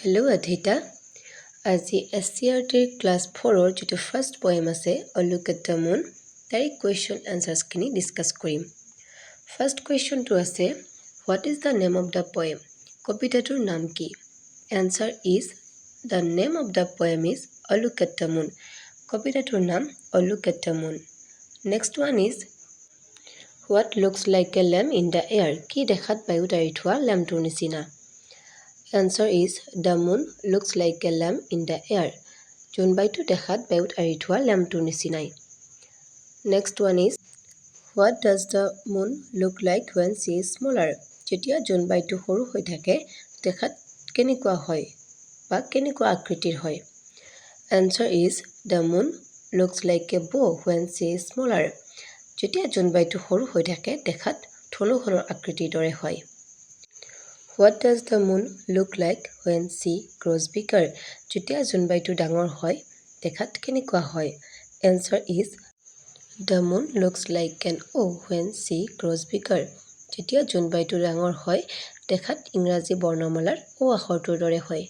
Hello Adhita. আজি SCRT class 4 যেটো first poem আছে A Look at the Moon তার কোয়েশ্চন আনসার্স খিনি ডিসকাস কৰিম। ফাৰ্স্ট কোয়েশ্চনটো আছে What is the name of the poem? কবিতাটোৰ নাম কি? Answer is the name of the poem is A Look at the Moon. কবিতাটোৰ নাম A Look at the Moon. Next one is What looks like a lamp in the air? কি দেখাত বায়ুত আৰি থোৱা ল্যাম্পটোৰ নিচিনা? Answer is the moon looks like a lamp in the air. জোনবাইটো দেখাত বায়ুত আৰি থোৱা ল্যাম্পটোৰ নিচিনাই। Next one is What does the moon look like when she is smaller? যেতিয়া জোনবাইটো সৰু হৈ থাকে দেখাত কেনেকুৱা হয় বা কেনেকুৱা আকৃতিৰ হয়? Answer is the moon looks like a bow when she is smaller. যেতিয়া জোনবাইটো সৰু হৈ থাকে দেখাত ধনুখনৰ আকৃতিৰ দৰে হয়। What does the moon look like when she grows bigger? যেতিয়া জোনবাইটো ডাঙৰ হয় দেখাত কেনেকুৱা হয়? Answer is the moon looks like an O when she grows bigger. যেতিয়া জোনবাইটো ডাঙৰ হয় দেখাত ইংৰাজী বৰ্ণমালাৰ O আখৰটোৰ দৰে হয়।